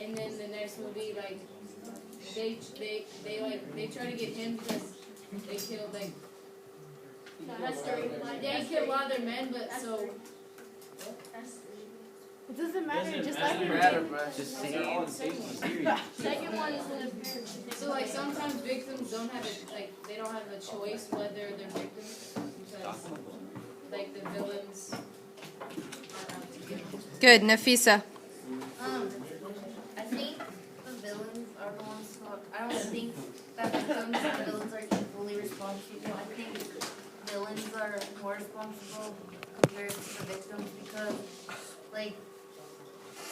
and then the next movie, like, they try to get him because they killed, like, they killed a lot of their men, but so. It doesn't matter, just like Just say all the series. second one is when So like sometimes victims don't have they don't have a choice whether they're victims because like the villains are out to get them. Good, Nafisa. I think the villains are the ones who I don't think that victims and villains are equally responsible. I think villains are more responsible compared to the victims because, like,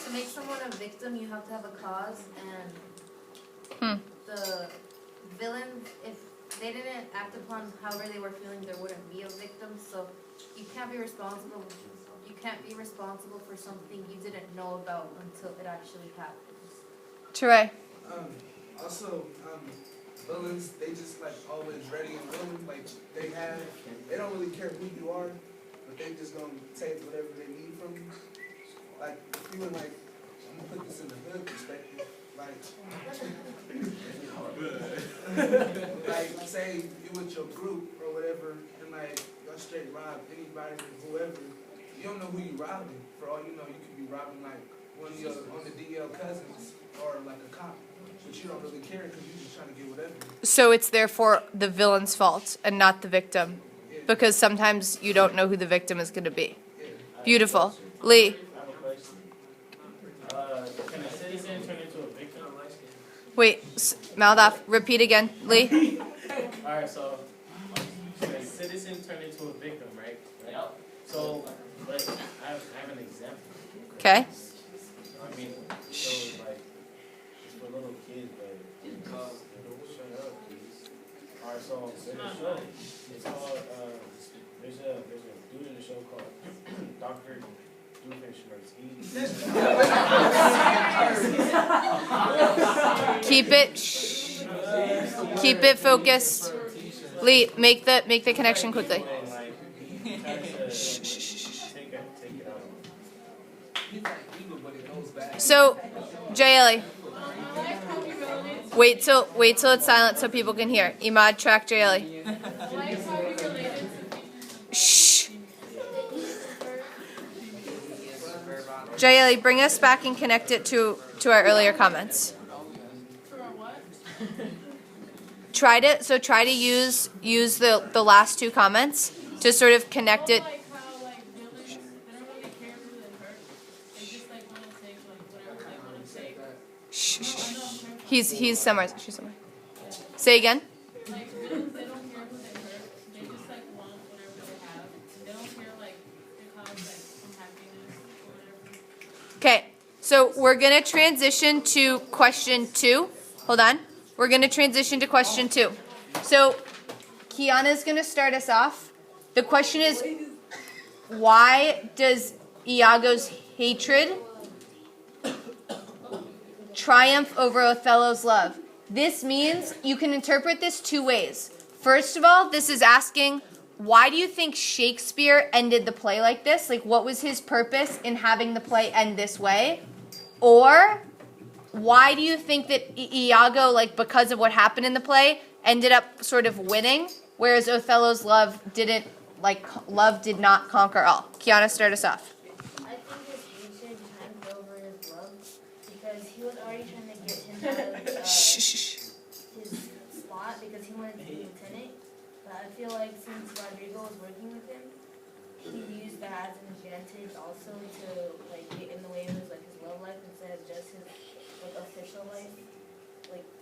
to make someone a victim, you have to have a cause, and the villains, if they didn't act upon however they were feeling, there wouldn't be a victim. So you can't be responsible. You can't be responsible for something you didn't know about until it actually happens. Teray. Also, villains, they just like always ready and willing. Like they don't really care who you are, but they just gonna take whatever they need from you. Like feeling like I'm gonna put this in the hood perspective. Like say you with your group or whatever, and like y'all straight rob anybody, whoever. You don't know who you robbing. For all you know, you could be robbing like one of your on the DL cousins or like a cop. But you don't really care because you're just trying to get whatever. So it's therefore the villain's fault and not the victim. Because sometimes you don't know who the victim is going to be. Beautiful. Lee. I have a question. Can a citizen turn into a victim? Wait, mouth off. Repeat again. Lee. Alright, so a citizen turn into a victim, right? Yep. So, but I have an example. Okay. I mean, so like, it's for little kids, but shut up, please. Alright, so there's a show. It's called, there's a dude in the show called Dr. Keep it. Shh. Keep it focused. Lee, make the connection quickly. So, JLE. Wait till it's silent so people can hear. Imad, track JLE. Shh. JLE, bring us back and connect it to our earlier comments. Try to use the last two comments to sort of connect it. Shh, shh, shh. He's somewhere. She's somewhere. Say again. Okay, so we're going to transition to question 2. Hold on. We're going to transition to question 2. So Kiana's going to start us off. The question is, why does Iago's hatred triumph over Othello's love? This means you can interpret this 2 ways. First of all, this is asking, why do you think Shakespeare ended the play like this? Like, what was his purpose in having the play end this way? Or, why do you think that Iago, like, because of what happened in the play, ended up sort of winning, whereas Othello's love did not conquer all? Kiana, start us off. I think his hatred triumphed over his love because he was already trying to get him out of his spot because he wanted to be lieutenant. But I feel like since Rodrigo was working with him, he used that as an advantage also to like get in the way of his love life instead of just his official life,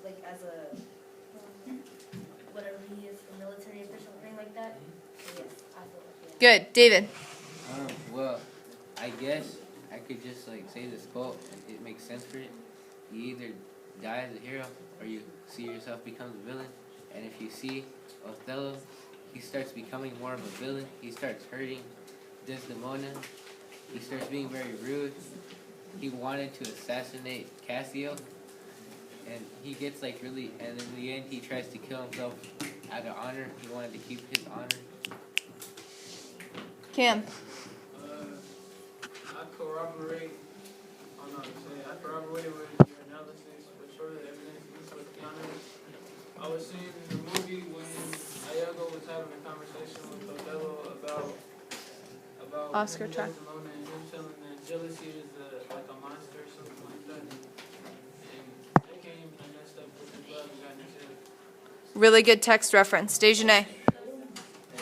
like as a whatever he is, a military official thing like that. So yes, I feel like yeah. Good. David. Well, I guess I could just say this quote. It makes sense for it. You either die as a hero or you see yourself become the villain. And if you see Othello, he starts becoming more of a villain. He starts hurting Desdemona. He starts being very rude. He wanted to assassinate Cassio. And he gets really, and in the end he tries to kill himself out of honor. He wanted to keep his honor. Cam. I corroborate what you're conversation with Othello about Oscar, when he try. was alone and him telling that jealousy is like a monster or something like that. And they came and I messed up with his love and got in his head. Really good text reference. Dejanay. I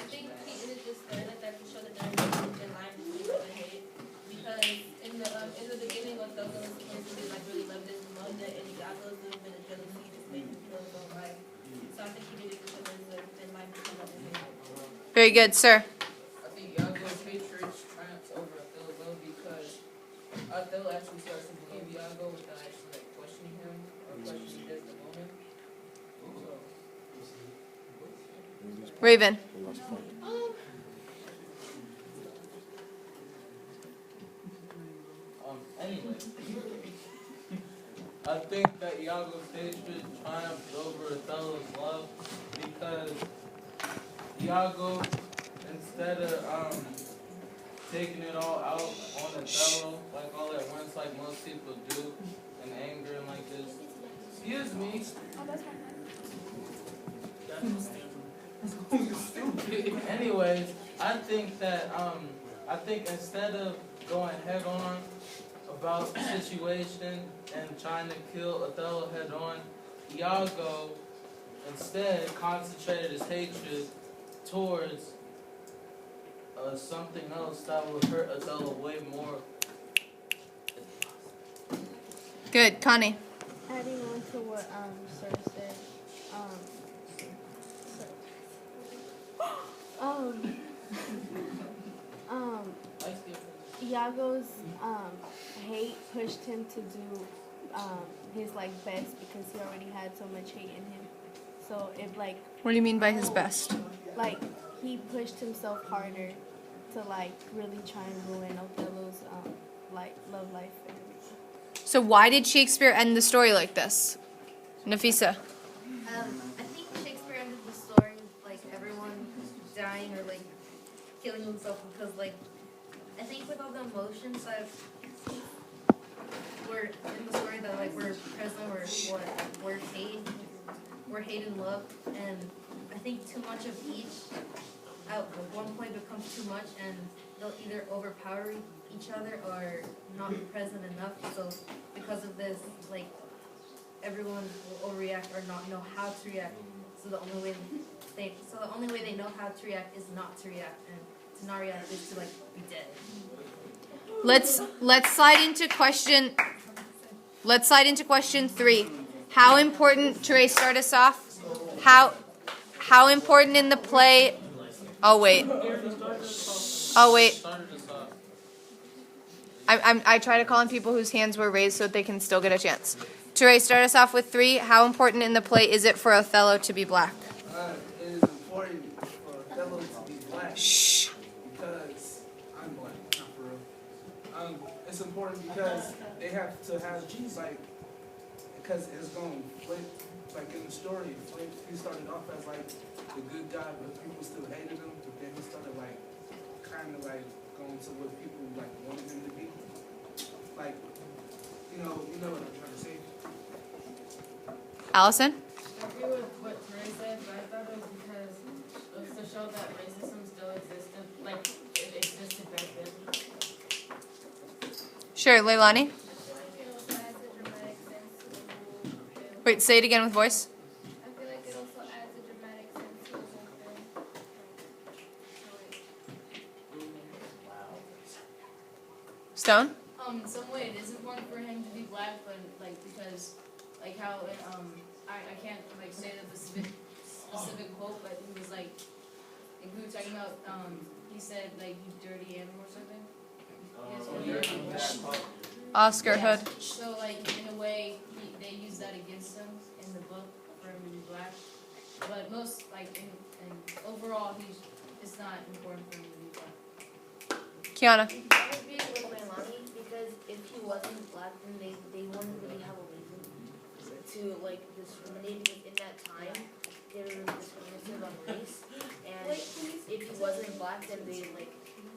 think he did it just there like that to show that there was a thin line between love and hate. Because in the beginning, Othello was supposed to be like really loved it, and he got those little bit of jealousy just made him feel so like. So I think he did it to show there's a thin line between love and hate. Very good, sir. I think Iago's hatred triumphs over Othello's love because Othello actually starts to believe Iago without actually like questioning him or questioning his the moment. So, Raven. Anyway, I think that Iago's hatred triumphed over Othello's love because Iago, instead of taking it all out on Othello, like all at once, like most people do, in anger and like this. Excuse me. Anyways, I think instead of going head on about the situation and trying to kill Othello head on, Iago instead concentrated his hatred towards something else that would hurt Othello way more. Good. Connie. Adding on to what Sir said, Iago's hate pushed him to do his like best because he already had so much hate in him. So it like What do you mean by his best? like he pushed himself harder to like really try and ruin Othello's like love life and everything. So why did Shakespeare end the story like this? Nafisa. I think Shakespeare ended the story like everyone dying or like killing himself because like I think with all the emotions that were in the story that like were present were hate and love, and I think too much of each at one point becomes too much and they'll either overpower each other or not be present enough. So because of this, like everyone will overreact or not know how to react. So the only way they know how to react is not to react, and to not react is to like be dead. Let's slide into question 3. How important, Therese, start us off. How important in the play? Oh wait. I try to call on people whose hands were raised so that they can still get a chance. Therese, start us off with 3. How important in the play is it for Othello to be black? It is important for Othello to be black. Shh. Because I'm black, not for real. It's important because they have to have like, because it's going to flip, like in the story, he started off as like the good guy, but people still hated him, but then he started like, kind of like going to what people like wanted him to be. Like, you know what I'm trying to say? Allison? I agree with what Therese said, but I thought it was because it was to show that racism still existed, like it existed back then. Sure, Leilani? I feel like it also adds a dramatic sense to the whole. Wait, say it again with voice. I feel like it also adds a dramatic sense to the whole film. Stone? In some way it is important for him to be black, but like because like how I can't like say the specific quote, but he was like we were talking about he said like you dirty animal or something. Oscar Hood. So like in a way they use that against him in the book for him to be black, but most like in overall it's not important for him to be black. Kiana? I agree with Leilani because if he wasn't black, then they wouldn't really have a reason to like discriminate because in that time they were discriminated on race, and if he wasn't black, then they like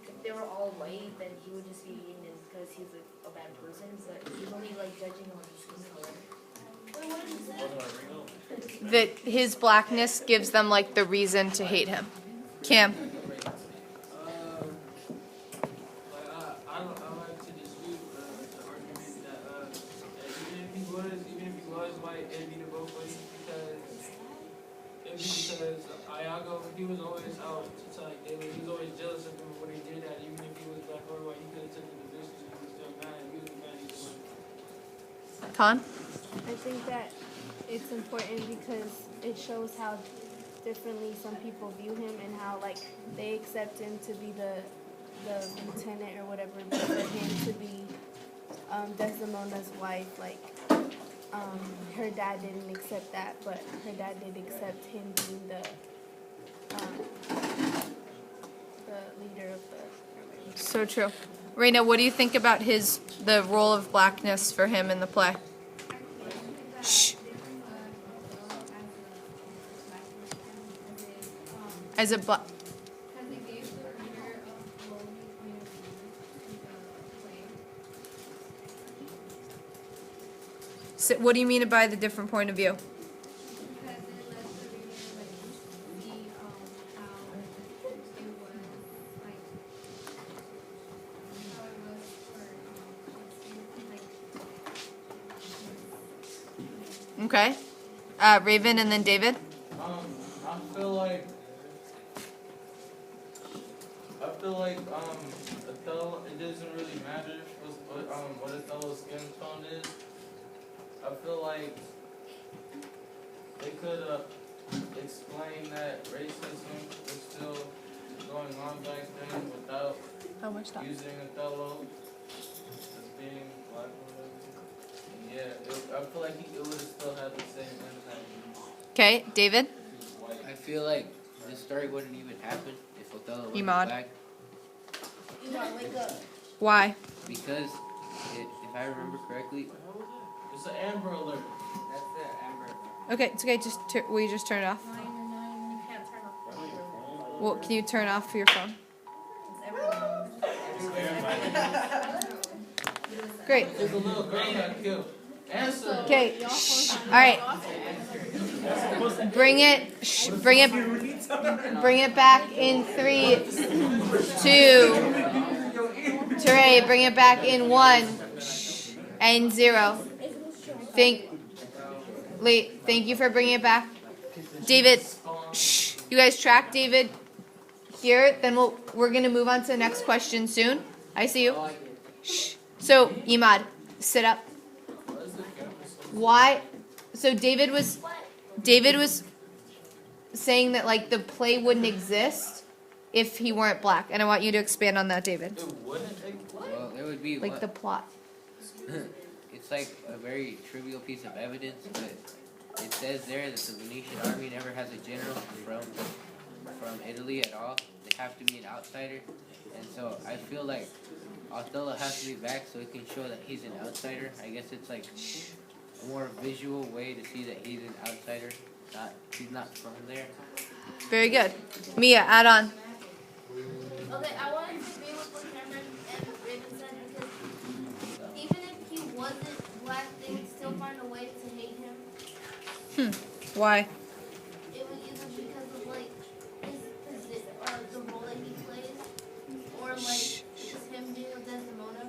if they were all white, then he would just be hated because he's a bad person. But he's only like judging on his skin color. Wait, what did you say? That his blackness gives them like the reason to hate him. Cam. I like to dispute the argument that even if he was white, it'd be the both ways because Iago, he was always out to like David. He was always jealous of him when he did that. Even if he was black or white, he could have taken the position and he was still mad. He was mad either way. Con? I think that it's important because it shows how differently some people view him and how like they accept him to be the lieutenant or whatever, but for him to be Desdemona's wife, like her dad didn't accept that, but her dad did accept him being the leader of the. So true. Raina, what do you think about the role of blackness for him in the play? Shh. As a black. So what do you mean by the different point of view? Okay. Raven and then David. I feel like Othello, it doesn't really matter what Othello's skin tone is. I feel like they could explain that racism was still going on back then without using Othello as being black or whatever. Yeah, I feel like it would have still had the same impact. Okay, David. I feel like this story wouldn't even happen if Othello wasn't Imad. black. Wake up. Why? Because if I remember correctly, It's an Amber Alert. that's the Amber. Okay, it's okay. Will you just turn it off? You can't turn off. Well, can you turn off your phone? Great. There's a little girl got killed. Answer. Okay. All right. Bring it back in 3, 2. Teray, bring it back in 1 and 0. Thank you for bringing it back, David. You guys track David here. Then we're gonna move on to the next question soon. I see you. So Imad, sit up. Why? So David was saying that like the play wouldn't exist if he weren't black, and I want you to expand on that, David. It wouldn't exist. Well, there would be Like the plot. It's like a very trivial piece of evidence, but it says there that the Venetian army never has a general from Italy at all. They have to be an outsider, and so I feel like Othello has to be back so it can show that he's an outsider. I guess it's like a more visual way to see that he's an outsider. He's not from there. Very good. Mia, add on. Okay, I wanted to agree with what Cameron and Raven said because even if he wasn't black, they would still find a way to hate him. Why? It was either because of like his position or the role that he plays, or like just him being a Desdemona.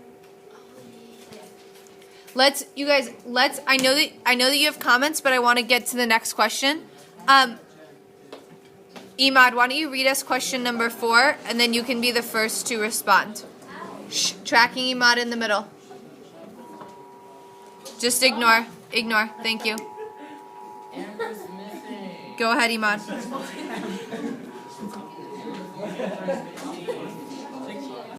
I know that you have comments, but I want to get to the next question. Imad, why don't you read us question number 4, and then you can be the first to respond. Tracking Imad in the middle. Just ignore. Thank you. Amber's missing. Go ahead, Imad.